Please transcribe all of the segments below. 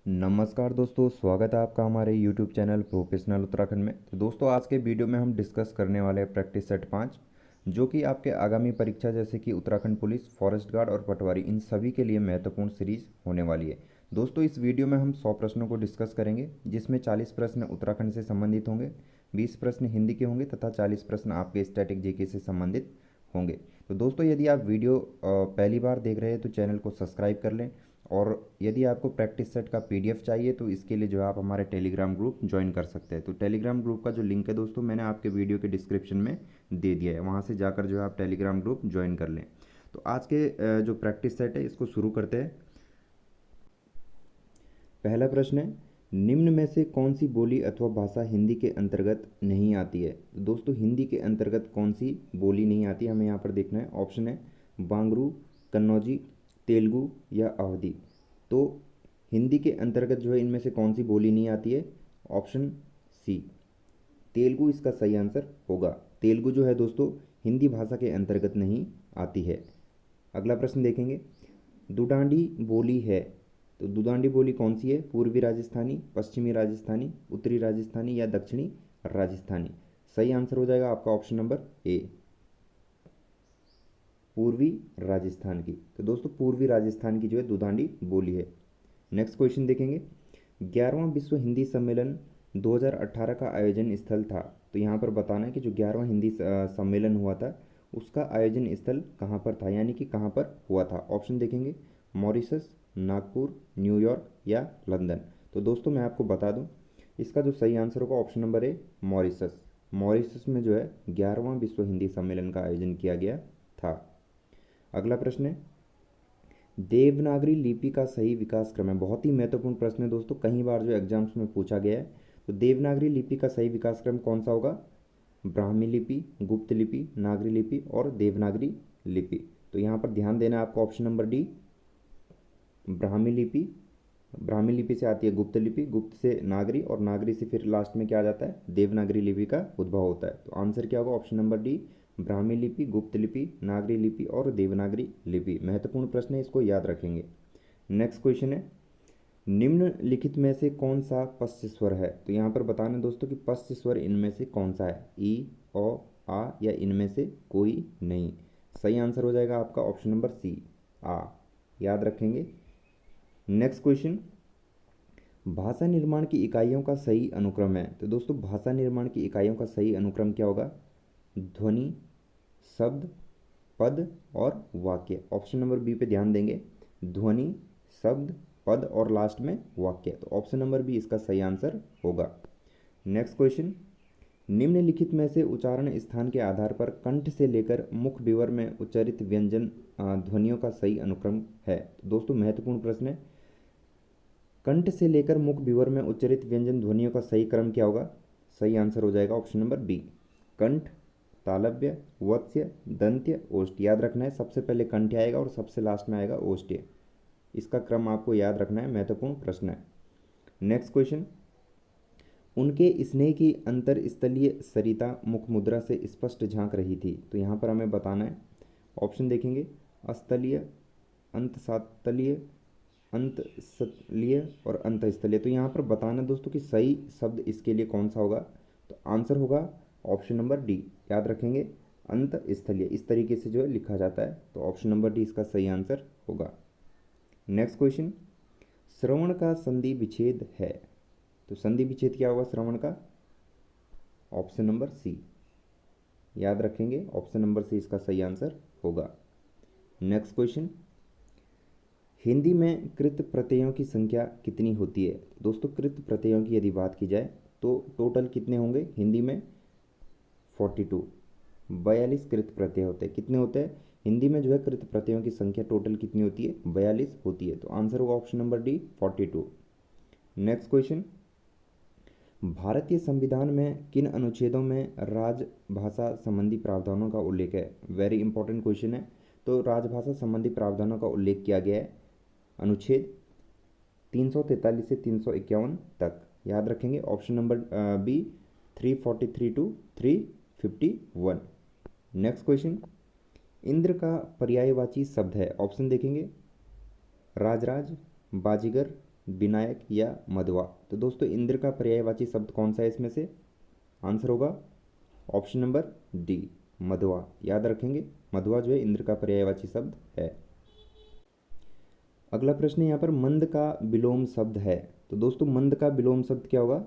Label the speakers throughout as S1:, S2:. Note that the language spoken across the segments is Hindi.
S1: नमस्कार दोस्तों, स्वागत है आपका हमारे YouTube चैनल प्रोफेशनल उत्तराखंड में। तो दोस्तों, आज के वीडियो में हम डिस्कस करने वाले हैं प्रैक्टिस सेट 5, जो कि आपके आगामी परीक्षा जैसे कि उत्तराखंड पुलिस, फॉरेस्ट गार्ड और पटवारी, इन सभी के लिए महत्वपूर्ण सीरीज होने वाली है। दोस्तों, इस वीडियो में हम 100 प्रश्नों को डिस्कस करेंगे, जिसमें 40 प्रश्न उत्तराखंड से संबंधित होंगे, 20 प्रश्न हिंदी के होंगे तथा 40 प्रश्न आपके स्टैटिक जीके से संबंधित होंगे। तो दोस्तों, यदि आप वीडियो पहली बार देख रहे हैं तो चैनल को सब्सक्राइब कर लें, और यदि आपको प्रैक्टिस सेट का पीडीएफ चाहिए तो इसके लिए जो है आप हमारे टेलीग्राम ग्रुप ज्वाइन कर सकते हैं। तो टेलीग्राम ग्रुप का जो लिंक है दोस्तों, मैंने आपके वीडियो के डिस्क्रिप्शन में दे दिया है, वहाँ से जाकर जो है आप टेलीग्राम ग्रुप ज्वाइन कर लें। तो आज के जो प्रैक्टिस सेट है इसको शुरू करते हैं। पहला प्रश्न है, निम्न में से कौन सी बोली अथवा भाषा हिंदी के अंतर्गत नहीं आती है। तो दोस्तों, हिंदी के अंतर्गत कौन सी बोली नहीं आती, हमें यहाँ पर देखना है। ऑप्शन है बांगरू, कन्नौजी, तेलुगु या अवधी। तो हिंदी के अंतर्गत जो है इनमें से कौन सी बोली नहीं आती है? ऑप्शन सी, तेलुगु इसका सही आंसर होगा। तेलुगु जो है दोस्तों हिंदी भाषा के अंतर्गत नहीं आती है। अगला प्रश्न देखेंगे, दुडांडी बोली है, तो दुडांडी बोली कौन सी है? पूर्वी राजस्थानी, पश्चिमी राजस्थानी, उत्तरी राजस्थानी या दक्षिणी राजस्थानी। सही आंसर हो जाएगा आपका ऑप्शन नंबर ए, पूर्वी राजस्थान की। तो दोस्तों, पूर्वी राजस्थान की जो है दुधांडी बोली है। नेक्स्ट क्वेश्चन देखेंगे, 11वां विश्व हिंदी सम्मेलन 2018 का आयोजन स्थल था। तो यहाँ पर बताना है कि जो 11वां हिंदी सम्मेलन हुआ था उसका आयोजन स्थल कहाँ पर था, यानी कि कहाँ पर हुआ था। ऑप्शन देखेंगे, मॉरिशस, नागपुर, न्यूयॉर्क या लंदन। तो दोस्तों, मैं आपको बता दूं, इसका जो सही आंसर होगा ऑप्शन नंबर ए, मॉरिशस। मॉरिशस में जो है 11वां विश्व हिंदी सम्मेलन का आयोजन किया गया था। अगला प्रश्न है, देवनागरी लिपि का सही विकास क्रम है। बहुत ही महत्वपूर्ण प्रश्न है दोस्तों, कई बार जो एग्जाम्स में पूछा गया है। तो देवनागरी लिपि का सही विकास क्रम कौन सा होगा? ब्राह्मी लिपि, गुप्त लिपि, नागरी लिपि और देवनागरी लिपि। तो यहाँ पर ध्यान देना है आपको, ऑप्शन नंबर डी, ब्राह्मी लिपि। ब्राह्मी लिपि से आती है गुप्त लिपि, गुप्त से नागरी और नागरी से फिर लास्ट में क्या आ जाता है? देवनागरी लिपि का उद्भव होता है। तो आंसर क्या होगा? ऑप्शन नंबर डी, ब्राह्मी लिपि, गुप्त लिपि, नागरी लिपि और देवनागरी लिपि। महत्वपूर्ण प्रश्न है, इसको याद रखेंगे। नेक्स्ट क्वेश्चन है, निम्नलिखित में से कौन सा पश्च स्वर है? तो यहाँ पर बताना दोस्तों कि पश्च स्वर इनमें से कौन सा है? ई, ओ, आ या इनमें से कोई नहीं। सही आंसर हो जाएगा आपका ऑप्शन नंबर सी, आ। याद रखेंगे। नेक्स्ट क्वेश्चन, भाषा निर्माण की इकाइयों का सही अनुक्रम है। तो दोस्तों, भाषा निर्माण की इकाइयों का सही अनुक्रम क्या होगा? ध्वनि, शब्द, पद और वाक्य। ऑप्शन नंबर बी पे ध्यान देंगे, ध्वनि, शब्द, पद और लास्ट में वाक्य। तो ऑप्शन नंबर बी इसका सही आंसर होगा। नेक्स्ट क्वेश्चन, निम्नलिखित में से उच्चारण स्थान के आधार पर कंठ से लेकर मुख विवर में उच्चारित व्यंजन ध्वनियों का सही अनुक्रम है। तो दोस्तों, महत्वपूर्ण प्रश्न है, कंठ से लेकर मुख विवर में उच्चारित व्यंजन ध्वनियों का सही क्रम क्या होगा? सही आंसर हो जाएगा ऑप्शन नंबर बी, कंठ, तालव्य, वत्स्य, दंत्य, ओष्ठ्य। याद रखना है, सबसे पहले कंठ आएगा और सबसे लास्ट में आएगा ओष्ठ्य। इसका क्रम आपको याद रखना है, महत्वपूर्ण प्रश्न है। नेक्स्ट क्वेश्चन, उनके स्नेह की अंतरस्थलीय सरिता मुख मुद्रा से स्पष्ट झांक रही थी। तो यहाँ पर हमें बताना है, ऑप्शन देखेंगे, अस्थलीय, अंतसातलीय, अंतस्थलीय और अंतस्थलीय। तो यहाँ पर बताना दोस्तों कि सही शब्द इसके लिए कौन सा होगा? तो आंसर होगा ऑप्शन नंबर डी। याद रखेंगे, अंतस्थलीय इस तरीके से जो है लिखा जाता है। तो ऑप्शन नंबर डी इसका सही आंसर होगा। नेक्स्ट क्वेश्चन, श्रवण का संधि विच्छेद है। तो संधि विच्छेद क्या होगा श्रवण का? Option number C. याद रखेंगे, ऑप्शन नंबर सी इसका सही आंसर होगा। नेक्स्ट क्वेश्चन, हिंदी में कृत प्रत्ययों की संख्या कितनी होती है? दोस्तों, कृत प्रत्ययों की यदि बात की जाए तो टोटल कितने होंगे हिंदी में? 42, 42 कृत प्रत्यय होते हैं। कितने होते हैं हिंदी में जो है कृत प्रत्ययों की संख्या टोटल कितनी होती है? 42 होती है। तो आंसर होगा option number D, 42। Next question, भारतीय संविधान में किन अनुच्छेदों में राजभाषा संबंधी प्रावधानों का उल्लेख है? वेरी इंपॉर्टेंट क्वेश्चन है। तो राजभाषा संबंधी प्रावधानों का उल्लेख किया गया है अनुच्छेद 343 से 351 तक। याद रखेंगे, option number B, 343 to 351। Next question, Indra का पर्यायवाची शब्द है। ऑप्शन देखेंगे, राजराज, बाजीगर, विनायक या मध्वा। तो दोस्तों इंद्र का पर्यायवाची शब्द कौन सा है इसमें से? आंसर होगा ऑप्शन नंबर डी, मध्वा। याद रखेंगे, मध्वा जो है इंद्र का पर्यायवाची शब्द है। अगला प्रश्न यहाँ पर मंद का विलोम शब्द है। तो दोस्तों मंद का विलोम शब्द क्या होगा?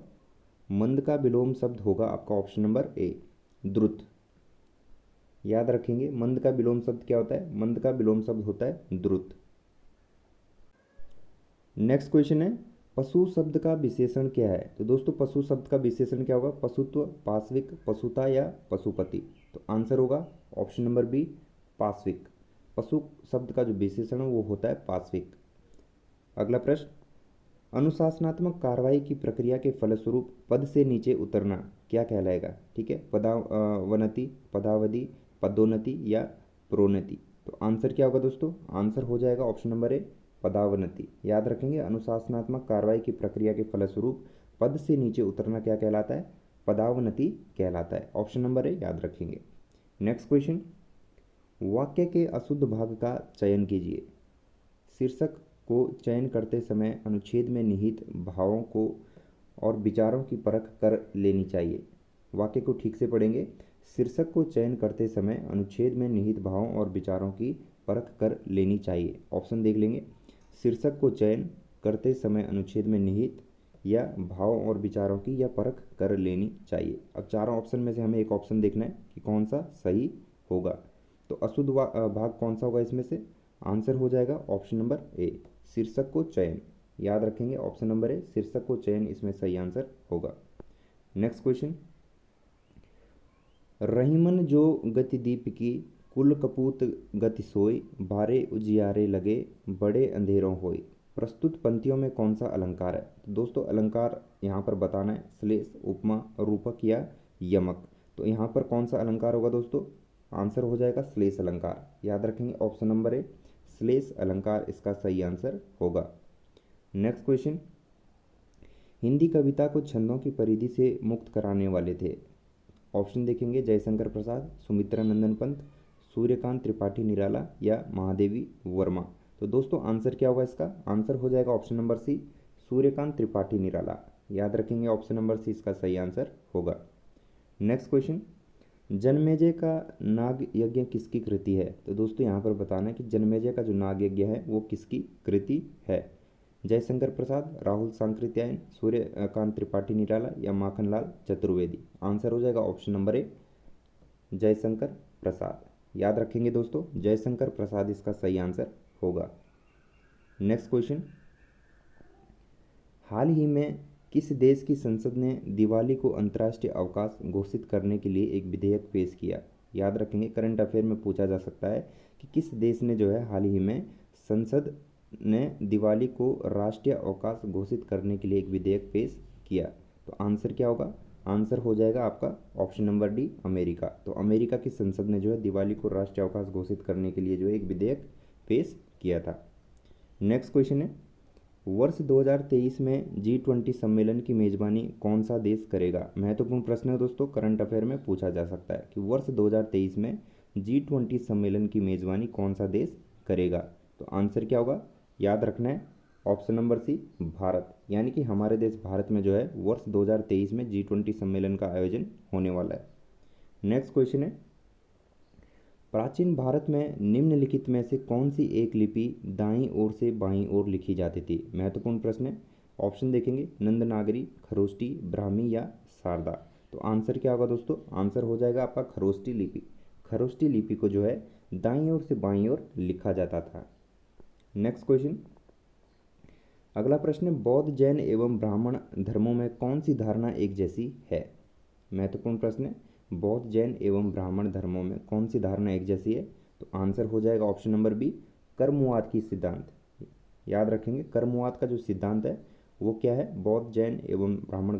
S1: मंद का विलोम शब्द होगा आपका ऑप्शन नंबर ए, द्रुत। याद रखेंगे, मंद का विलोम शब्द क्या होता है? मंद का विलोम शब्द होता है द्रुत। नेक्स्ट क्वेश्चन है, पशु शब्द का विशेषण क्या है? तो दोस्तों पशु शब्द का विशेषण क्या होगा? पशुत्व, पाश्विक, पशुता या पशुपति। तो आंसर होगा ऑप्शन नंबर बी, पाश्विक। पशु शब्द का जो विशेषण है वो होता है पाश्विक। अगला प्रश्न, अनुशासनात्मक कार्रवाई की प्रक्रिया के फलस्वरूप पद से नीचे उतरना क्या कहलाएगा? ठीक है, पदावनति, पदावधि, पदोन्नति या प्रोन्नति। तो आंसर क्या होगा दोस्तों? आंसर हो जाएगा ऑप्शन नंबर ए, पदावनति। याद रखेंगे, अनुशासनात्मक कार्रवाई की प्रक्रिया के फलस्वरूप पद से नीचे उतरना क्या कहलाता है? पदावनति कहलाता है। ऑप्शन नंबर ए याद रखेंगे। नेक्स्ट क्वेश्चन, वाक्य के अशुद्ध भाग का चयन कीजिए। शीर्षक को चयन करते समय अनुच्छेद में निहित भावों को और विचारों की परख कर लेनी चाहिए। वाक्य को ठीक से पढ़ेंगे। शीर्षक को चयन करते समय अनुच्छेद में निहित भावों और विचारों की परख कर लेनी चाहिए। ऑप्शन देख लेंगे। शीर्षक को चयन करते समय अनुच्छेद में निहित या भावों और विचारों की या परख कर लेनी चाहिए। अब चारों ऑप्शन में से हमें एक ऑप्शन देखना है कि कौन सा सही होगा। तो अशुद्ध भाग कौन सा होगा इसमें से? आंसर हो जाएगा ऑप्शन नंबर ए, शीर्षक को चयन। याद रखेंगे, ऑप्शन नंबर ए, शीर्षक को चयन इसमें सही आंसर होगा। नेक्स्ट क्वेश्चन, रहीमन जो गति दीप की, कुल कपूत गति सोई, बारे उजियारे लगे, बड़े अंधेरों होई। प्रस्तुत पंक्तियों में कौन सा अलंकार है? तो दोस्तों अलंकार यहाँ पर बताना है, श्लेष, उपमा, रूपक या यमक। तो यहाँ पर कौन सा अलंकार होगा दोस्तों? आंसर हो जाएगा श्लेष अलंकार। याद रखेंगे, ऑप्शन नंबर ए, श्लेष अलंकार इसका सही आंसर होगा। नेक्स्ट क्वेश्चन, हिंदी कविता को छंदों की परिधि से मुक्त कराने वाले थे। ऑप्शन देखेंगे, जयशंकर प्रसाद, सुमित्रा नंदन पंत, सूर्यकांत त्रिपाठी निराला या महादेवी वर्मा। तो दोस्तों आंसर क्या होगा इसका? आंसर हो जाएगा option number C, Suryakant Tripathi Nirala. याद रखेंगे, ऑप्शन नंबर सी इसका सही आंसर होगा। नेक्स्ट क्वेश्चन, जन्मेजय का नाग यज्ञ किसकी कृति है? तो दोस्तों यहाँ पर बताना है कि जन्मेजय का जो नाग यज्ञ है वो किसकी कृति है? जयशंकर प्रसाद, राहुल सांकृत्यायन, सूर्यकांत त्रिपाठी निराला या माखनलाल चतुर्वेदी। आंसर हो जाएगा ऑप्शन नंबर ए, जयशंकर प्रसाद। याद रखेंगे दोस्तों, जयशंकर प्रसाद इसका सही आंसर होगा। नेक्स्ट क्वेश्चन, हाल ही में किस देश की संसद ने दिवाली को अंतर्राष्ट्रीय अवकाश घोषित करने के लिए एक विधेयक पेश किया? याद रखेंगे, करंट अफेयर में पूछा जा सकता है कि किस देश ने जो है हाल ही में संसद ने दिवाली को राष्ट्रीय अवकाश घोषित करने के लिए एक विधेयक पेश किया। तो आंसर क्या होगा? आंसर हो जाएगा आपका ऑप्शन नंबर डी, अमेरिका। तो अमेरिका की संसद ने जो है दिवाली को राष्ट्रीय अवकाश घोषित करने के लिए जो है एक विधेयक पेश किया था। नेक्स्ट क्वेश्चन है, वर्ष 2023 में G20 सम्मेलन की मेजबानी कौन सा देश करेगा? महत्वपूर्ण प्रश्न है दोस्तों, करंट अफेयर में पूछा जा सकता है कि वर्ष 2023 में G20 सम्मेलन की मेजबानी कौन सा देश करेगा? तो आंसर क्या होगा? याद रखना है, ऑप्शन नंबर सी, भारत। यानी कि हमारे देश भारत में जो है वर्ष 2023 में G20 सम्मेलन का आयोजन होने वाला है। नेक्स्ट क्वेश्चन है, प्राचीन भारत में निम्नलिखित में से कौन सी एक लिपि दाईं ओर से बाईं ओर लिखी जाती थी? महत्वपूर्ण प्रश्न है। ऑप्शन देखेंगे, नंदनागरी, खरोष्टी, ब्राह्मी या शारदा। तो आंसर क्या होगा दोस्तों? आंसर हो जाएगा आपका खरोष्टी लिपि। खरोष्टी लिपि को जो है दाईं ओर से बाईं ओर लिखा जाता था। नेक्स्ट क्वेश्चन, अगला प्रश्न है, बौद्ध, जैन एवं ब्राह्मण धर्मों में कौन सी धारणा एक जैसी है? महत्वपूर्ण प्रश्न है, बौद्ध, जैन एवं ब्राह्मण धर्मों में कौन सी धारणा एक जैसी है? तो आंसर हो जाएगा ऑप्शन नंबर बी, कर्मवाद की सिद्धांत। याद रखेंगे, कर्मवाद का जो सिद्धांत है वो क्या है? बौद्ध, जैन एवं ब्राह्मण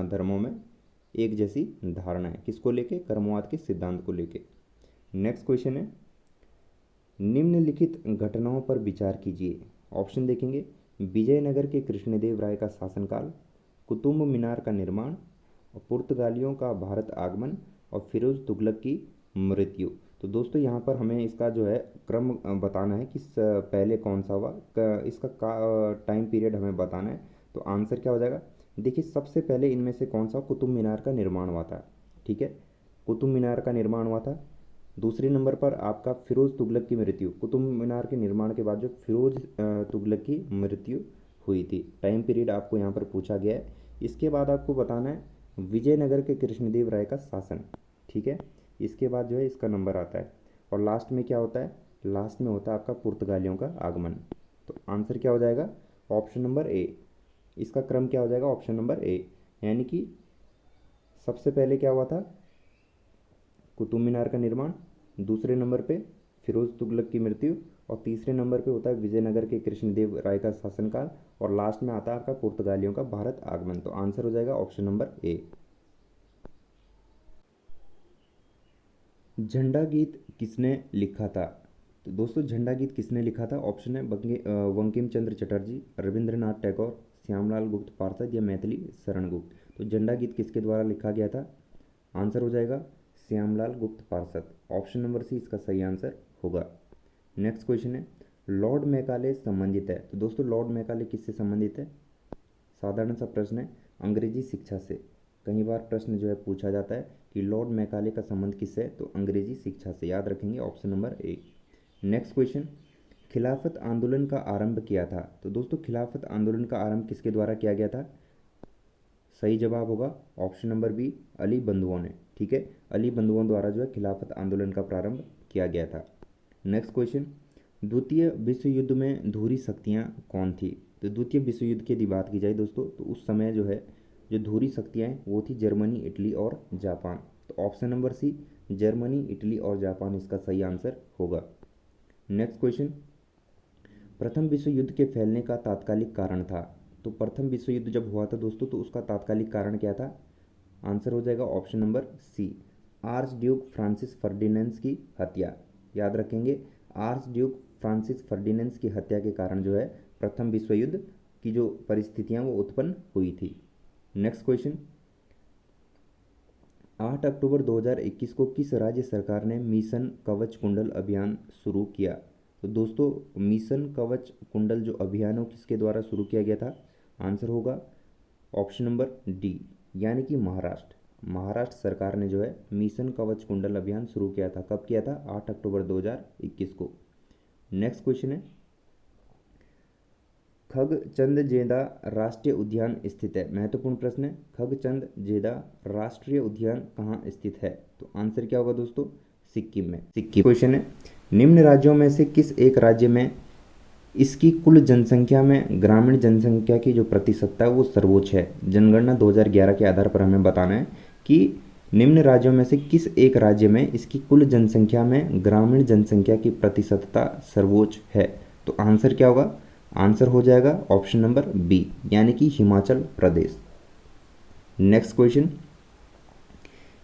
S1: धर्मों में एक जैसी धारणा है। किसको लेके? कर्मवाद के सिद्धांत को लेके। नेक्स्ट क्वेश्चन है, निम्नलिखित घटनाओं पर विचार कीजिए। ऑप्शन देखेंगे, विजयनगर के कृष्णदेव राय का शासनकाल, कुतुब मीनार का निर्माण, और पुर्तगालियों का भारत आगमन, और फिरोज तुगलक की मृत्यु। तो तो दोस्तों यहाँ पर हमें इसका जो है क्रम बताना है कि पहले कौन सा हुआ, इसका टाइम पीरियड हमें बताना है। तो आंसर क्या हो जाएगा, देखिए सबसे पहले इनमें से कौन सा कुतुब मीनार का निर्माण हुआ था, ठीक है, कुतुब मीनार का निर्माण हुआ था। दूसरे नंबर पर आपका फिरोज़ तुगलक की मृत्यु, कुतुब मीनार के निर्माण के बाद जो फिरोज़ तुगलक की मृत्यु हुई थी, टाइम पीरियड आपको यहाँ पर पूछा गया है। इसके बाद आपको बताना है विजयनगर के कृष्णदेव राय का शासन, ठीक है, इसके बाद जो है इसका नंबर आता है। और लास्ट में क्या होता है, लास्ट में होता है आपका पुर्तगालियों का आगमन। तो आंसर क्या हो जाएगा, ऑप्शन नंबर ए, इसका क्रम क्या हो जाएगा, ऑप्शन नंबर ए, यानी कि सबसे पहले क्या हुआ था, कुतुब मीनार का निर्माण, दूसरे नंबर पे फिरोज़ तुगलक की मृत्यु, और तीसरे नंबर पे होता है विजयनगर के कृष्णदेव राय का शासनकाल, और लास्ट में आता है आपका पुर्तगालियों का भारत आगमन। तो आंसर हो जाएगा ऑप्शन नंबर ए। झंडा गीत किसने लिखा था, तो दोस्तों झंडा गीत किसने लिखा था, ऑप्शन है बंकिम चंद्र चटर्जी, रविंद्रनाथ टैगोर, श्यामलाल गुप्त पार्षद या मैथिली शरण गुप्त। तो झंडा गीत किसके द्वारा लिखा गया था, आंसर हो जाएगा श्यामलाल गुप्त पार्षद, ऑप्शन नंबर सी इसका सही आंसर होगा। नेक्स्ट क्वेश्चन है लॉर्ड मैकाले संबंधित है, तो दोस्तों लॉर्ड मैकाले किससे संबंधित है, साधारण सा प्रश्न है, अंग्रेजी शिक्षा से। कई बार प्रश्न जो है पूछा जाता है कि लॉर्ड मैकाले का संबंध किससे है, तो अंग्रेजी शिक्षा से, याद रखेंगे ऑप्शन नंबर ए। नेक्स्ट क्वेश्चन खिलाफत आंदोलन का आरंभ किया था, तो दोस्तों खिलाफत आंदोलन का आरंभ किसके द्वारा किया गया था, सही जवाब होगा ऑप्शन नंबर बी, अली बंधुओं ने, ठीक है, अली बंधुओं द्वारा जो है खिलाफत आंदोलन का प्रारंभ किया गया था। नेक्स्ट क्वेश्चन द्वितीय विश्व युद्ध में धुरी शक्तियाँ कौन थी, तो द्वितीय विश्व युद्ध की यदि बात की जाए दोस्तों, तो उस समय जो है जो धुरी शक्तियाँ हैं वो थी जर्मनी, इटली और जापान। तो option number C, Germany, Italy और जापान इसका सही आंसर होगा। नेक्स्ट क्वेश्चन प्रथम विश्व युद्ध के फैलने का तात्कालिक कारण था, तो प्रथम विश्व युद्ध जब हुआ था दोस्तों, तो उसका तात्कालिक कारण क्या था, आंसर हो जाएगा option number C, archduke Francis Ferdinand की हत्या, याद रखेंगे आर्च ड्यूक फ्रांसिस फर्डिनेंड की हत्या के कारण जो है प्रथम विश्व युद्ध की जो परिस्थितियां वो उत्पन्न हुई थी। नेक्स्ट क्वेश्चन 8 अक्टूबर 2021 को किस राज्य सरकार ने मिशन कवच कुंडल अभियान शुरू किया, तो दोस्तों मिशन कवच कुंडल जो अभियान हो किसके द्वारा शुरू किया गया था, आंसर होगा ऑप्शन नंबर डी, यानी कि महाराष्ट्र सरकार ने जो है मिशन कवच कुंडल अभियान शुरू किया था। कब किया था, 8 अक्टूबर 2021 को। नेक्स्ट क्वेश्चन है खगचंदजेदा राष्ट्रीय उद्यान स्थित है, महत्वपूर्ण प्रश्न है, खगचंदजेदा राष्ट्रीय उद्यान कहाँ स्थित है, तो आंसर क्या होगा दोस्तों, सिक्किम में, सिक्किम। क्वेश्चन है निम्न राज्यों में से किस एक राज्य में इसकी कुल जनसंख्या में ग्रामीण जनसंख्या की जो प्रतिशतता है वो सर्वोच्च है, जनगणना 2011 के आधार पर हमें बताना है कि निम्न राज्यों में से किस एक राज्य में इसकी कुल जनसंख्या में ग्रामीण जनसंख्या की प्रतिशतता सर्वोच्च है। तो आंसर क्या होगा, आंसर हो जाएगा ऑप्शन नंबर बी, यानी कि Himachal Pradesh. Next question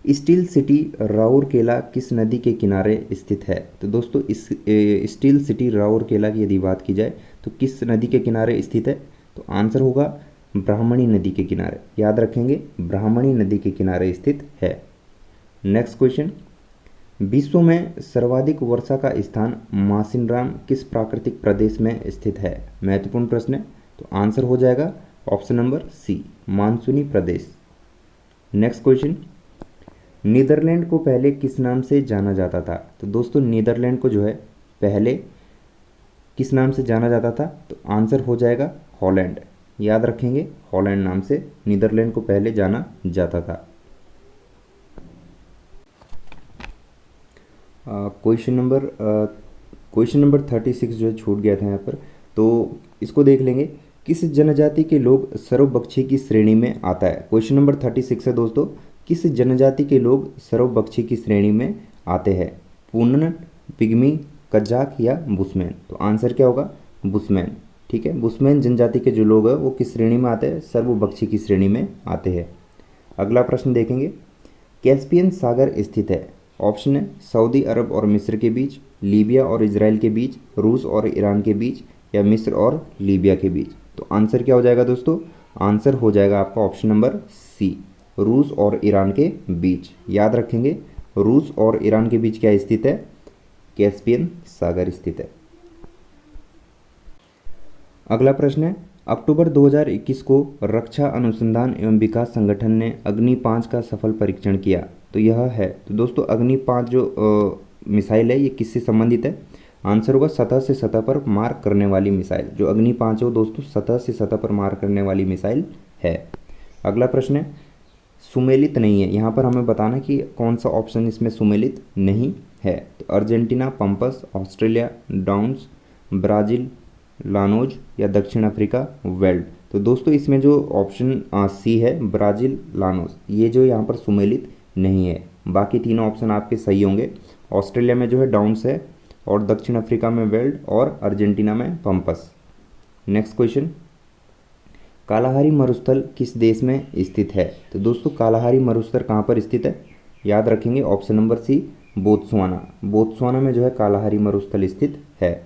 S1: steel city Rourkela किस नदी के किनारे स्थित है, तो दोस्तों इस स्टील सिटी राउरकेला की यदि बात की जाए तो किस नदी के किनारे स्थित है, तो आंसर होगा ब्राह्मणी नदी के किनारे, याद रखेंगे ब्राह्मणी नदी के किनारे स्थित है। नेक्स्ट क्वेश्चन विश्व में सर्वाधिक वर्षा का स्थान मासिनराम किस प्राकृतिक प्रदेश में स्थित है, महत्वपूर्ण प्रश्न है, तो आंसर हो जाएगा ऑप्शन नंबर सी, मानसूनी प्रदेश। नेक्स्ट क्वेश्चन नीदरलैंड को पहले किस नाम से जाना जाता था, तो दोस्तों नीदरलैंड को जो है पहले किस नाम से जाना जाता था, तो आंसर हो जाएगा हॉलैंड, याद रखेंगे हॉलैंड नाम से नीदरलैंड को पहले जाना जाता था। क्वेश्चन नंबर 36 जो है छूट गया था यहाँ पर, तो इसको देख लेंगे किस जनजाति के लोग सर्वभक्षी की श्रेणी में आता है। क्वेश्चन नंबर 36 है दोस्तों, किस जनजाति के लोग सर्वभक्षी की श्रेणी में आते हैं, पूनन, पिग्मी, कजाक या बुशमैन। तो आंसर क्या होगा, बुशमैन, ठीक है, बुशमैन जनजाति के जो लोग हैं वो किस श्रेणी में आते हैं, सर्वभक्षी की श्रेणी में आते हैं। अगला प्रश्न देखेंगे कैस्पियन सागर स्थित है, ऑप्शन है सऊदी अरब और मिस्र के बीच, लीबिया और इजराइल के बीच, रूस और ईरान के बीच या मिस्र और लीबिया के बीच। तो आंसर क्या हो जाएगा दोस्तों, आंसर हो जाएगा आपका ऑप्शन नंबर सी, रूस और ईरान के बीच, याद रखेंगे रूस और ईरान के बीच क्या स्थित है, कैस्पियन सागर स्थित है। अगला प्रश्न है, अक्टूबर 2021 को रक्षा अनुसंधान एवं विकास संगठन ने अग्नि 5 का सफल परीक्षण किया, तो यह है, तो दोस्तों अग्नि 5 जो मिसाइल है ये किससे संबंधित है? आंसर होगा सतह से सतह पर मार करने वाली मिसाइल। जो अग्नि 5 है वो दोस्तों सतह से सतह पर मार करने वाली मिसाइल है। अगला प्रश्न है, सुमेलित नहीं है, यहाँ पर हमें बताना कि कौन सा ऑप्शन इसमें सुमेलित नहीं है। तो Argentina pampas, Australia downs, Brazil llanos या दक्षिण अफ्रीका वेल्ड। तो दोस्तों इसमें जो ऑप्शन सी है ब्राज़ील लानोज, ये जो यहाँ पर सुमेलित नहीं है। बाकी तीनों ऑप्शन आपके सही होंगे। ऑस्ट्रेलिया में जो है डाउन्स है, और दक्षिण अफ्रीका में वेल्ड, और अर्जेंटीना में पंपस। नेक्स्ट क्वेश्चन, कालाहारी मरुस्थल किस देश में स्थित है? तो दोस्तों कालाहारी मरुस्थल कहाँ पर स्थित है? याद रखेंगे option number C, Botswana. Botswana में जो है कालाहारी मरुस्थल स्थित है।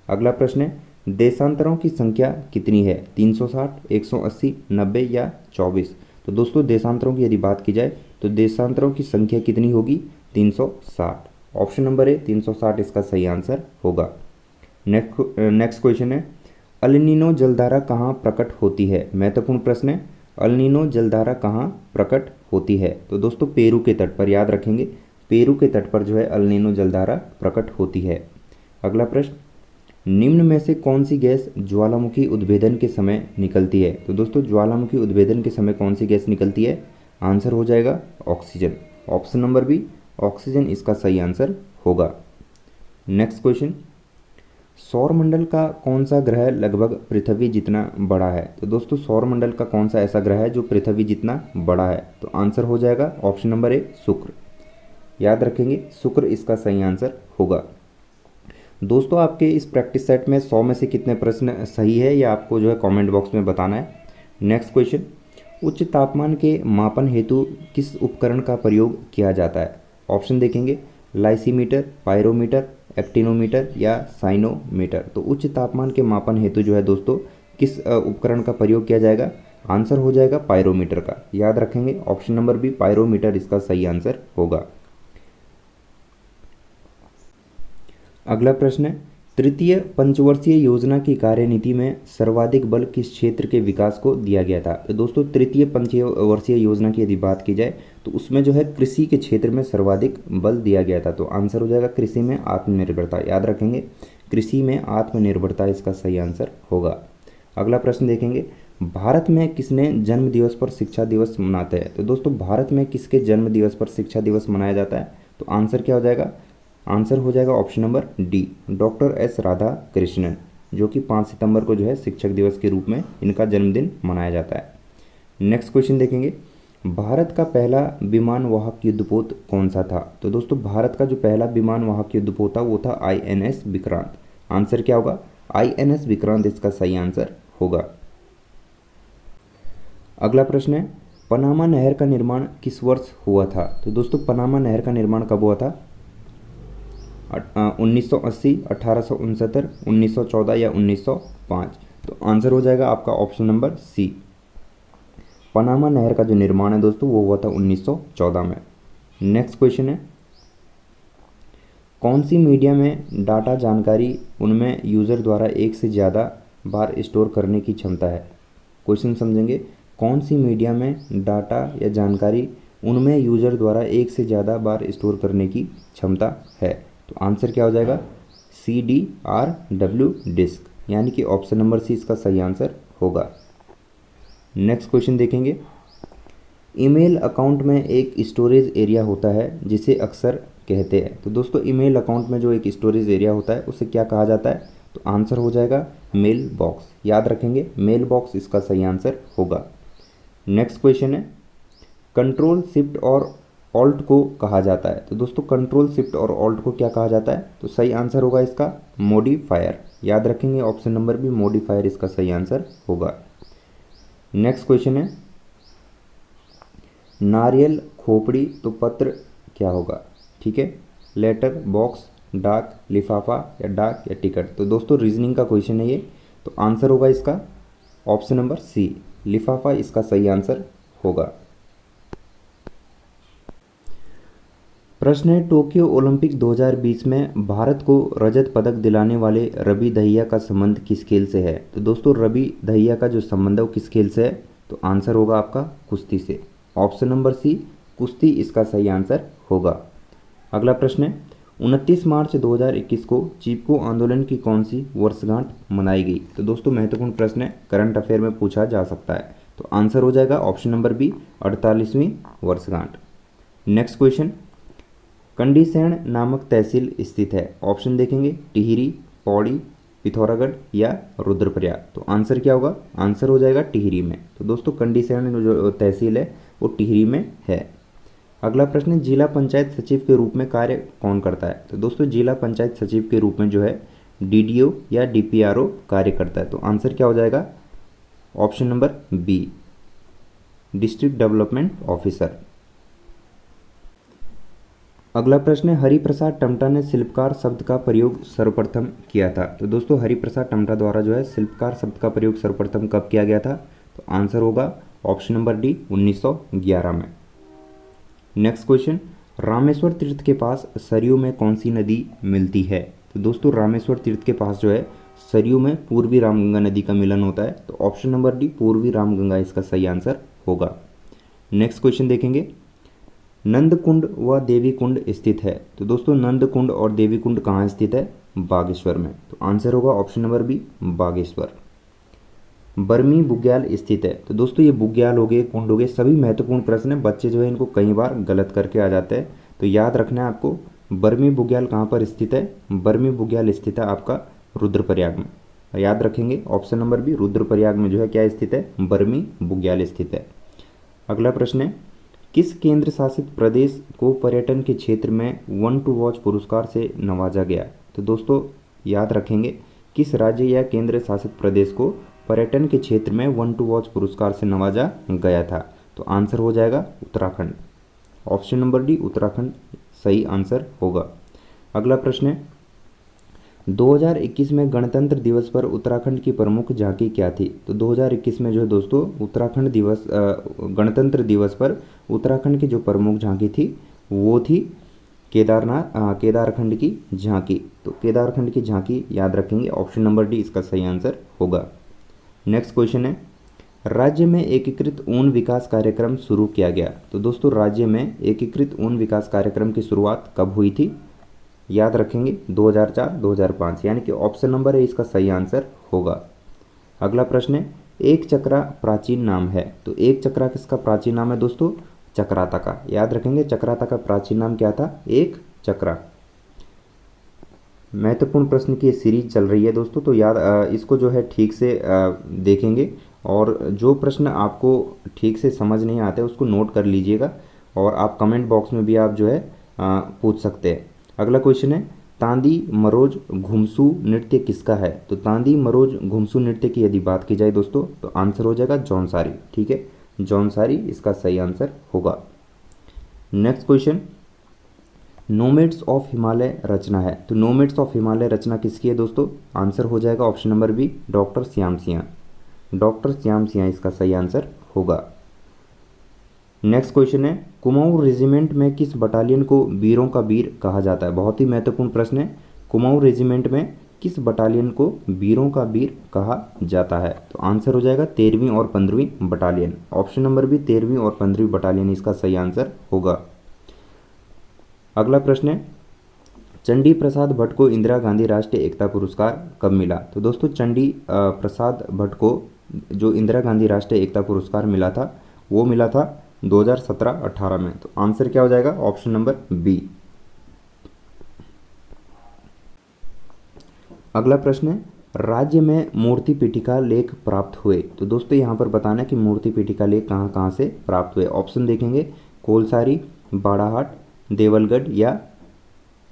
S1: अगला प्रश्न है, देशांतरों की संख्या कितनी है? 360, 180, 90 या 24। तो दोस्तों देशांतरों की यदि बात की जाए तो देशांतरों की संख्या कितनी होगी? 360। ऑप्शन नंबर ए 360 इसका सही आंसर होगा। नेक्स्ट क्वेश्चन है, अल नीनो जलधारा कहाँ प्रकट होती है? महत्वपूर्ण प्रश्न है, अल नीनो जलधारा कहाँ प्रकट होती है? तो दोस्तों पेरू के तट पर, याद रखेंगे पेरू के तट पर जो है अल नीनो जलधारा प्रकट होती है। अगला प्रश्न, निम्न में से कौन सी गैस ज्वालामुखी उद्भेदन के समय निकलती है? तो दोस्तों ज्वालामुखी उद्भेदन के समय कौन सी गैस निकलती है? आंसर हो जाएगा oxygen. Option number B, oxygen इसका सही आंसर होगा। नेक्स्ट क्वेश्चन, सौरमंडल का कौन सा ग्रह लगभग पृथ्वी जितना बड़ा है? तो दोस्तों सौरमंडल का कौन सा ऐसा ग्रह है जो पृथ्वी जितना बड़ा है? तो आंसर हो जाएगा ऑप्शन नंबर ए, शुक्र। याद रखेंगे शुक्र इसका सही आंसर होगा। दोस्तों आपके इस प्रैक्टिस सेट में 100 में से कितने प्रश्न सही है ये आपको जो है कमेंट बॉक्स में बताना है। नेक्स्ट क्वेश्चन, उच्च तापमान के मापन हेतु किस उपकरण का प्रयोग किया जाता है? ऑप्शन देखेंगे, लाइसीमीटर, पायरोमीटर, एक्टिनोमीटर या साइनोमीटर। तो उच्च तापमान के मापन हेतु जो है दोस्तों किस उपकरण का प्रयोग किया जाएगा? आंसर हो जाएगा पायरोमीटर का। याद रखेंगे ऑप्शन नंबर बी, पायरोमीटर इसका सही आंसर होगा। अगला प्रश्न है, तृतीय पंचवर्षीय योजना की कार्यनीति में सर्वाधिक बल किस क्षेत्र के विकास को दिया गया था? तो दोस्तों तृतीय पंचवर्षीय योजना की यदि बात की जाए तो उसमें जो है कृषि के क्षेत्र में सर्वाधिक बल दिया गया था। तो आंसर हो जाएगा कृषि में आत्मनिर्भरता। याद रखेंगे कृषि में आत्मनिर्भरता इसका सही आंसर होगा। अगला प्रश्न देखेंगे, भारत में किसने जन्म दिवस पर शिक्षा दिवस मनाते हैं? तो दोस्तों भारत में किसके जन्म दिवस पर शिक्षा दिवस मनाया जाता है? तो आंसर क्या हो जाएगा? आंसर हो जाएगा option number D, doctor S Radha Krishnan, जो कि 5 सितंबर को जो है शिक्षक दिवस के रूप में इनका जन्मदिन मनाया जाता है। नेक्स्ट क्वेश्चन देखेंगे, भारत का पहला विमान वाहक युद्धपोत कौन सा था? तो दोस्तों भारत का जो पहला विमान वाहक युद्धपोत था वो था INS विक्रांत। आंसर क्या होगा? INS विक्रांत इसका सही आंसर होगा। अगला प्रश्न है, पनामा नहर का निर्माण किस वर्ष हुआ था? तो दोस्तों पनामा नहर का निर्माण कब हुआ था? 1980, 1869, 1914 या 1905। तो आंसर हो जाएगा आपका ऑप्शन नंबर सी, पनामा नहर का जो निर्माण है दोस्तों वो हुआ था 1914 में। नेक्स्ट क्वेश्चन है, कौन सी मीडिया में डाटा जानकारी उनमें यूज़र द्वारा एक से ज़्यादा बार स्टोर करने की क्षमता है? क्वेश्चन समझेंगे, कौन सी मीडिया में डाटा या जानकारी उनमें यूज़र द्वारा एक से ज़्यादा बार स्टोर करने की क्षमता है? तो आंसर क्या हो जाएगा? CDRW डिस्क, यानी कि ऑप्शन नंबर सी इसका सही आंसर होगा। नेक्स्ट क्वेश्चन देखेंगे, ईमेल अकाउंट में एक स्टोरेज एरिया होता है जिसे अक्सर कहते हैं। तो दोस्तों ईमेल अकाउंट में जो एक स्टोरेज एरिया होता है उसे क्या कहा जाता है? तो आंसर हो जाएगा मेल बॉक्स। याद रखेंगे मेल बॉक्स इसका सही आंसर होगा। नेक्स्ट क्वेश्चन है, कंट्रोल शिफ्ट और ऑल्ट को कहा जाता है। तो दोस्तों कंट्रोल शिफ्ट और ऑल्ट को क्या कहा जाता है? तो सही आंसर होगा इसका मॉडिफायर। याद रखेंगे ऑप्शन नंबर बी, मॉडिफायर इसका सही आंसर होगा। नेक्स्ट क्वेश्चन है, नारियल, खोपड़ी तो पत्र क्या होगा? ठीक है, लेटर, बॉक्स, डाक, लिफाफा या डाक या टिकट। तो दोस्तों रीजनिंग का क्वेश्चन है ये, तो आंसर होगा इसका ऑप्शन नंबर सी, लिफाफा इसका सही आंसर होगा। प्रश्न है, टोक्यो ओलंपिक 2020 में भारत को रजत पदक दिलाने वाले रवि दहिया का संबंध किस खेल से है? तो दोस्तों रवि दहिया का जो संबंध है वो किस खेल से है? तो आंसर होगा आपका कुश्ती से। ऑप्शन नंबर सी, कुश्ती इसका सही आंसर होगा। अगला प्रश्न है, 29 मार्च 2021 को चिपको आंदोलन की कौन सी वर्षगांठ मनाई गई? तो दोस्तों महत्वपूर्ण प्रश्न है, करंट अफेयर में पूछा जा सकता है। तो आंसर हो जाएगा ऑप्शन नंबर बी, 48वीं वर्षगांठ। नेक्स्ट क्वेश्चन, कंडीसैण नामक तहसील स्थित है? ऑप्शन देखेंगे, टिहरी, पौड़ी, पिथौरागढ़ या रुद्रप्रयाग। तो आंसर क्या होगा? आंसर हो जाएगा टिहरी में। तो दोस्तों कंडीसैण जो तहसील है वो टिहरी में है। अगला प्रश्न है, जिला पंचायत सचिव के रूप में कार्य कौन करता है? तो दोस्तों जिला पंचायत सचिव के रूप में जो है डीडीओ या डीपीआरओ कार्य करता है। तो आंसर क्या हो जाएगा? Option number B, district development officer. अगला प्रश्न है, हरिप्रसाद टमटा ने शिल्पकार शब्द का प्रयोग सर्वप्रथम किया था? तो दोस्तों हरिप्रसाद टमटा द्वारा जो है शिल्पकार शब्द का प्रयोग सर्वप्रथम कब किया गया था? तो आंसर होगा ऑप्शन नंबर डी, 1911 में। नेक्स्ट क्वेश्चन, रामेश्वर तीर्थ के पास सरयू में कौन सी नदी मिलती है? तो दोस्तों रामेश्वर तीर्थ के पास जो है सरयू में पूर्वी रामगंगा नदी का मिलन होता है। तो ऑप्शन नंबर डी, पूर्वी रामगंगा इसका सही आंसर होगा। नेक्स्ट क्वेश्चन देखेंगे, नंद कुंड व देवी कुंड स्थित है? तो दोस्तों नंद कुंड और देवी कुंड कहाँ स्थित है? बागेश्वर में। तो आंसर होगा ऑप्शन नंबर बी, बागेश्वर। बर्मी बुग्याल स्थित है? तो दोस्तों ये बुग्याल हो गए, कुंड हो गए, सभी महत्वपूर्ण प्रश्न है, बच्चे जो है इनको कई बार गलत करके आ जाते हैं। तो याद रखना है आपको, बर्मी बुग्याल कहाँ पर स्थित है? बर्मी बुग्याल स्थित है आपका रुद्रप्रयाग में। याद रखेंगे ऑप्शन नंबर बी, रुद्रप्रयाग में जो है क्या स्थित है? बर्मी बुग्याल स्थित है। अगला प्रश्न है, किस केंद्र शासित प्रदेश को पर्यटन के क्षेत्र में वन टू वॉच पुरस्कार से नवाजा गया? तो दोस्तों याद रखेंगे, किस राज्य या केंद्र शासित प्रदेश को पर्यटन के क्षेत्र में वन टू वॉच पुरस्कार से नवाजा गया था? तो आंसर हो जाएगा Uttarakhand. Option number D, Uttarakhand सही आंसर होगा। अगला प्रश्न है, 2021 में गणतंत्र दिवस पर उत्तराखंड की प्रमुख झांकी क्या थी? तो 2021 में जो है दोस्तों उत्तराखंड दिवस गणतंत्र दिवस पर उत्तराखंड की जो प्रमुख झांकी थी वो थी केदारखंड की झांकी। तो केदारखंड की झांकी याद रखेंगे, ऑप्शन नंबर डी इसका सही आंसर होगा। नेक्स्ट क्वेश्चन है, राज्य में एकीकृत ऊन विकास कार्यक्रम शुरू किया गया? तो दोस्तों राज्य में एकीकृत ऊन विकास कार्यक्रम की शुरुआत कब हुई थी? याद रखेंगे 2004-2005, यानी कि ऑप्शन नंबर है इसका सही आंसर होगा। अगला प्रश्न है, एक चक्रा प्राचीन नाम है? तो एक चक्रा किसका प्राचीन नाम है दोस्तों? चक्राता का। याद रखेंगे चक्राता का प्राचीन नाम क्या था? एक चक्रा। महत्वपूर्ण प्रश्न की सीरीज चल रही है दोस्तों, तो याद इसको जो है ठीक से देखेंगे, और जो प्रश्न आपको ठीक से समझ नहीं आते उसको नोट कर लीजिएगा, और आप कमेंट बॉक्स में भी आप जो है पूछ सकते हैं। अगला क्वेश्चन है, तांदी मरोज घुमसू नृत्य किसका है? तो तांदी मरोज घुमसू नृत्य की यदि बात की जाए दोस्तों तो आंसर हो जाएगा जौनसारी। ठीक है, जौनसारी इसका सही आंसर होगा। Next question, nomads of Himalaya रचना है? तो नोमैड्स ऑफ हिमालय रचना किसकी है दोस्तों? आंसर हो जाएगा option number B, doctor Shyam Singh. Doctor Shyam Singh इसका सही आंसर होगा। नेक्स्ट क्वेश्चन है, कुमाऊं रेजिमेंट में किस बटालियन को वीरों का वीर कहा जाता है? बहुत ही महत्वपूर्ण प्रश्न है, कुमाऊं रेजिमेंट में किस बटालियन को वीरों का वीर कहा जाता है? तो आंसर हो जाएगा 13वीं और 15वीं बटालियन। ऑप्शन नंबर बी, 13वीं और 15वीं बटालियन इसका सही आंसर होगा। अगला प्रश्न है, चंडी प्रसाद भट्ट को इंदिरा गांधी राष्ट्रीय एकता पुरस्कार कब मिला? तो दोस्तों चंडी प्रसाद भट्ट को जो इंदिरा गांधी राष्ट्रीय एकता पुरस्कार मिला था वो मिला था 2017-18 में। तो आंसर क्या हो जाएगा? Option number B. अगला प्रश्न है, राज्य में मूर्ति पीठिका लेख प्राप्त हुए? तो दोस्तों यहाँ पर बताना है कि मूर्ति पीठिका लेख कहाँ कहाँ से प्राप्त हुए। ऑप्शन देखेंगे, कोलसारी, बाड़ाहाट, देवलगढ़ या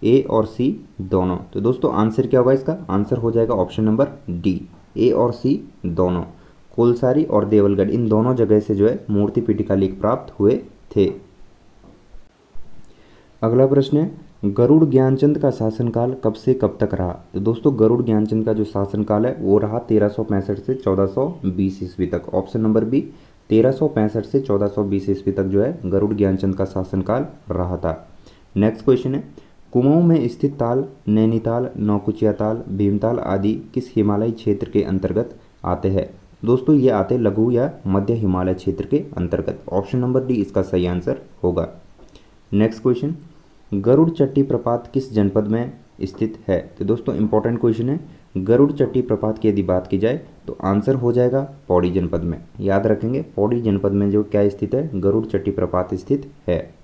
S1: ए और सी दोनों। तो दोस्तों आंसर क्या होगा इसका? आंसर हो जाएगा ऑप्शन नंबर डी, ए और सी दोनों। कोलसारी और देवलगढ़ इन दोनों जगह से जो है मूर्ति पीठिका लेख प्राप्त हुए थे। अगला प्रश्न है, गरुड़ ज्ञानचंद का शासनकाल कब से कब तक रहा? तो दोस्तों गरुड़ ज्ञानचंद का जो शासनकाल है वो रहा 1365 से 1420 ईस्वी तक। ऑप्शन नंबर बी, 1365 से 1420 ईस्वी तक जो है गरुड़ ज्ञानचंद का शासनकाल रहा था। नेक्स्ट क्वेश्चन है, कुमाऊं में स्थित ताल नैनीताल, नौकुचिया ताल, भीमताल आदि किस हिमालयी क्षेत्र के अंतर्गत आते हैं? दोस्तों ये आते लघु या मध्य हिमालय क्षेत्र के अंतर्गत। ऑप्शन नंबर डी इसका सही आंसर होगा। नेक्स्ट क्वेश्चन, गरुड़ चट्टी प्रपात किस जनपद में स्थित है? तो दोस्तों इंपॉर्टेंट क्वेश्चन है। गरुड़ चट्टी प्रपात की यदि बात की जाए तो आंसर हो जाएगा पौड़ी जनपद में। याद रखेंगे पौड़ी जनपद में जो क्या स्थित है, गरुड़ चट्टी प्रपात स्थित है।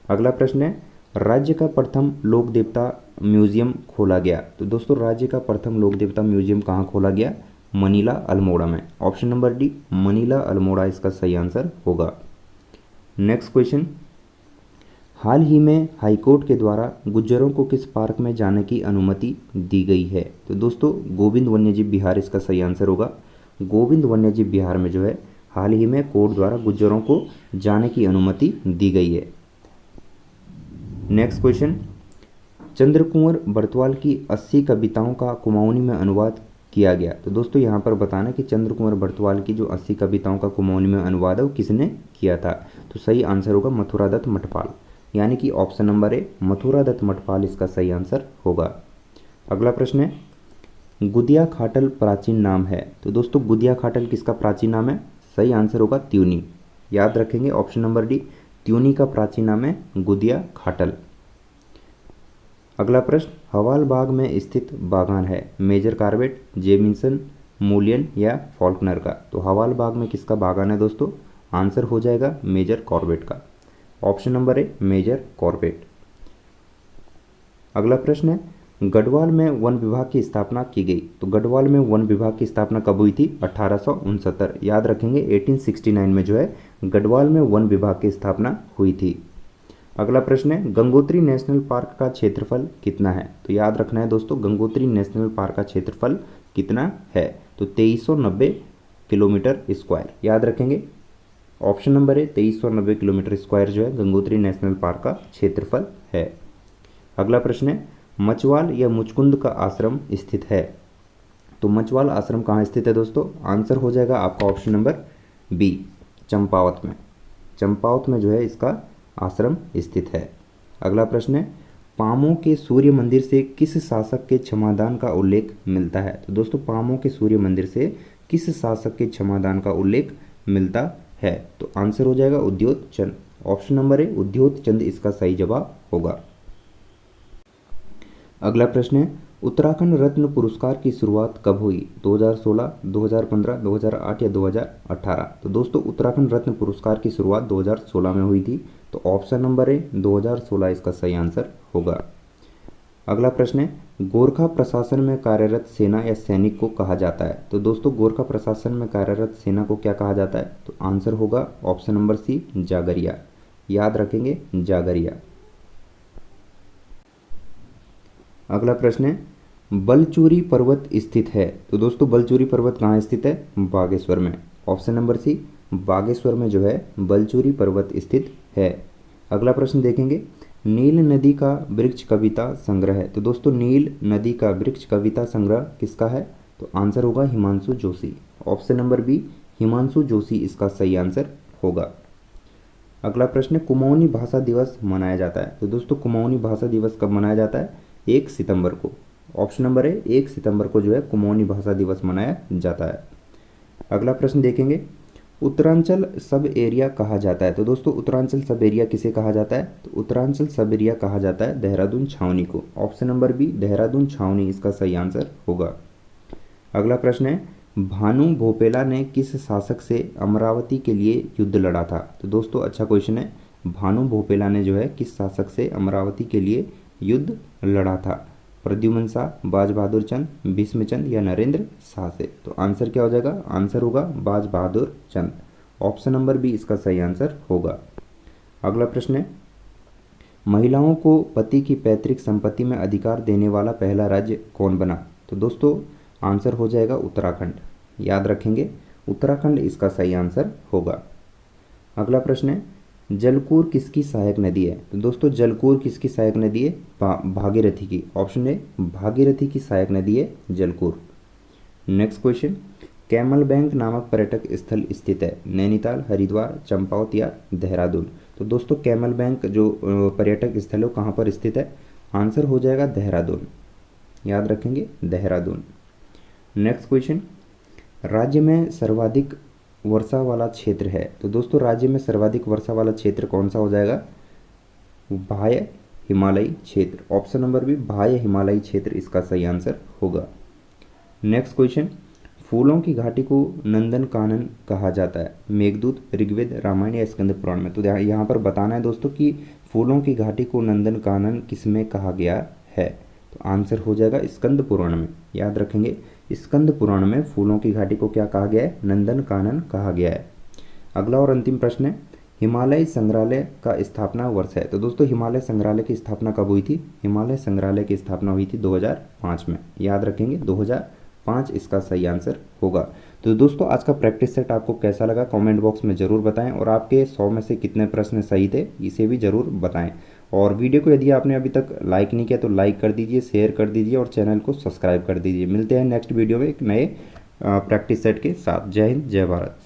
S1: अगला प्रश्न है, राज्य का प्रथम लोक देवता म्यूजियम खोला गया। तो दोस्तों राज्य का प्रथम लोक देवता म्यूजियम कहाँ खोला गया? मनीला अल्मोड़ा में। Option number D Manila Almora इसका सही आंसर होगा। नेक्स्ट क्वेश्चन, हाल ही में हाईकोर्ट के द्वारा गुज्जरों को किस पार्क में जाने की अनुमति दी गई है? तो दोस्तों गोविंद वन्यजीव विहार इसका सही आंसर होगा। गोविंद वन्यजीव विहार में जो है हाल ही में कोर्ट द्वारा गुज्जरों को जाने की अनुमति दी गई है। नेक्स्ट क्वेश्चन, चंद्रकुंवर बरतवाल की 80 कविताओं का कुमाऊनी में अनुवाद किया गया। तो दोस्तों यहाँ पर बताना कि चंद्रकुंवर बरतवाल की जो 80 कविताओं का कुमाऊनी में अनुवाद है वो किसने किया था? तो सही आंसर होगा मथुरादत्त मठपाल, यानी कि ऑप्शन नंबर ए मथुरादत्त मठपाल इसका सही आंसर होगा। अगला प्रश्न है, गुदिया खाटल प्राचीन नाम है। तो दोस्तों गुदिया खाटल किसका प्राचीन नाम है? सही आंसर होगा त्यूनी। याद रखेंगे ऑप्शन नंबर डी त्यूनी का प्राचीन नाम है गुदिया खाटल। अगला प्रश्न, हवाल बाग में स्थित बागान है मेजर कार्बेट, जेमिसन, मूलियन या फॉल्कनर का? तो हवाल बाग में किसका बागान है दोस्तों? आंसर हो जाएगा मेजर कॉर्बेट का। Option number A major Corbett. अगला प्रश्न है, गढ़वाल में वन विभाग की स्थापना की गई। तो गढ़वाल में वन विभाग की स्थापना कब हुई थी? 1869। याद रखेंगे 1869 में जो है गढ़वाल में वन विभाग की स्थापना हुई थी। अगला प्रश्न है, गंगोत्री नेशनल पार्क का क्षेत्रफल कितना है? तो याद रखना है दोस्तों गंगोत्री नेशनल पार्क का क्षेत्रफल कितना है? तो 2390 किलोमीटर स्क्वायर। याद रखेंगे ऑप्शन नंबर है 2390 किलोमीटर स्क्वायर जो है गंगोत्री नेशनल पार्क का क्षेत्रफल है। अगला प्रश्न है, मचवाल या मुचकुंद का आश्रम स्थित है। तो मचवाल आश्रम कहाँ स्थित है दोस्तों? आंसर हो जाएगा आपका ऑप्शन नंबर बी चंपावत में। चंपावत में जो है इसका आश्रम स्थित है। अगला प्रश्न है, पामों के सूर्य मंदिर से किस शासक के क्षमादान का उल्लेख मिलता है? तो दोस्तों पामों के सूर्य मंदिर से किस शासक के क्षमादान का उल्लेख मिलता है? तो आंसर हो जाएगा उद्योत चंद। ऑप्शन नंबर है उद्योत चंद इसका सही जवाब होगा। अगला प्रश्न है, उत्तराखंड रत्न पुरस्कार की शुरुआत कब हुई? 2016, 2015, 2008 या 2018? तो दोस्तों उत्तराखंड रत्न पुरस्कार की शुरुआत 2016 में हुई थी। तो ऑप्शन नंबर है 2016 इसका सही आंसर होगा। अगला प्रश्न है, गोरखा प्रशासन में कार्यरत सेना या सैनिक को कहा जाता है? तो दोस्तों गोरखा प्रशासन में कार्यरत सेना को क्या कहा जाता है? तो आंसर होगा ऑप्शन नंबर सी जागरिया। याद रखेंगे जागरिया। अगला प्रश्न है, बलचूरी पर्वत स्थित है। तो दोस्तों बलचूरी पर्वत कहाँ स्थित है? बागेश्वर में। ऑप्शन नंबर सी बागेश्वर में जो है बलचूरी पर्वत स्थित है। अगला प्रश्न देखेंगे, नील नदी का वृक्ष कविता संग्रह है। तो दोस्तों नील नदी का वृक्ष कविता संग्रह किसका है? तो आंसर होगा Himanshu Joshi. Option number B Himanshu Joshi इसका सही आंसर होगा। अगला प्रश्न, कुमाऊनी भाषा दिवस मनाया जाता है। तो दोस्तों कुमाऊनी भाषा दिवस कब मनाया जाता है? 1 सितंबर को। ऑप्शन नंबर है 1 सितंबर को जो है कुमाऊनी भाषा दिवस मनाया जाता है। अगला प्रश्न देखेंगे, उत्तरांचल सब एरिया कहा जाता है। तो दोस्तों उत्तरांचल सब एरिया किसे कहा जाता है? तो उत्तरांचल सब एरिया कहा जाता है देहरादून छावनी को। ऑप्शन नंबर बी देहरादून छावनी इसका सही आंसर होगा। अगला प्रश्न है, भानु भोपेला ने किस शासक से अमरावती के लिए युद्ध लड़ा था? तो दोस्तों अच्छा क्वेश्चन है, भानु भोपेला ने जो है किस शासक से अमरावती के लिए युद्ध लड़ा था? प्रद्युमन शाह, बाज बहादुर चंद, भीष्मचंद या नरेंद्र शाह से? तो आंसर क्या हो जाएगा? आंसर होगा बाज बहादुर चंद। ऑप्शन नंबर बी इसका सही आंसर होगा। अगला प्रश्न है, महिलाओं को पति की पैतृक संपत्ति में अधिकार देने वाला पहला राज्य कौन बना? तो दोस्तों आंसर हो जाएगा उत्तराखंड। याद रखेंगे उत्तराखंड इसका सही आंसर होगा। अगला प्रश्न है, जलकूर किसकी सहायक नदी है? तो दोस्तों जलकूर किसकी सहायक नदी है? भागीरथी की। ऑप्शन है भागीरथी की सहायक नदी है जलकूर। नेक्स्ट क्वेश्चन, कैमल बैंक नामक पर्यटक स्थल स्थित है नैनीताल, हरिद्वार, चंपावत या देहरादून? तो दोस्तों कैमल बैंक जो पर्यटक स्थल है वो कहाँ पर स्थित है? आंसर हो जाएगा देहरादून, याद रखेंगे देहरादून। नेक्स्ट क्वेश्चन, राज्य में सर्वाधिक वर्षा वाला क्षेत्र है। तो दोस्तों राज्य में सर्वाधिक वर्षा वाला क्षेत्र कौन सा हो जाएगा? बाह्य हिमालयी क्षेत्र, ऑप्शन नंबर बी बाह्य हिमालयी क्षेत्र इसका सही आंसर होगा। नेक्स्ट क्वेश्चन, फूलों की घाटी को नंदन कानन कहा जाता है, मेघदूत, ऋग्वेद, रामायण या स्कंद पुराण में? तो यहाँ पर बताना है दोस्तों कि फूलों की घाटी को नंदन कानन किसमें कहा गया है? तो आंसर हो जाएगा स्कंद पुराण में, याद रखेंगे स्कंद पुराण में फूलों की घाटी को क्या कहा गया है? नंदन कानन कहा गया है। अगला और अंतिम प्रश्न है, हिमालय संग्रहालय का स्थापना वर्ष है। तो दोस्तों हिमालय संग्रहालय की स्थापना कब हुई थी? हिमालय संग्रहालय की स्थापना हुई थी 2005 में, याद रखेंगे 2005 इसका सही आंसर होगा। तो दोस्तों आज का प्रैक्टिस सेट आपको कैसा लगा कमेंट बॉक्स में ज़रूर बताएं, और आपके 100 में से कितने प्रश्न सही थे इसे भी ज़रूर बताएं। और वीडियो को यदि आपने अभी तक लाइक नहीं किया तो लाइक कर दीजिए, शेयर कर दीजिए और चैनल को सब्सक्राइब कर दीजिए। मिलते हैं नेक्स्ट वीडियो में एक नए प्रैक्टिस सेट के साथ। जय हिंद, जय भारत।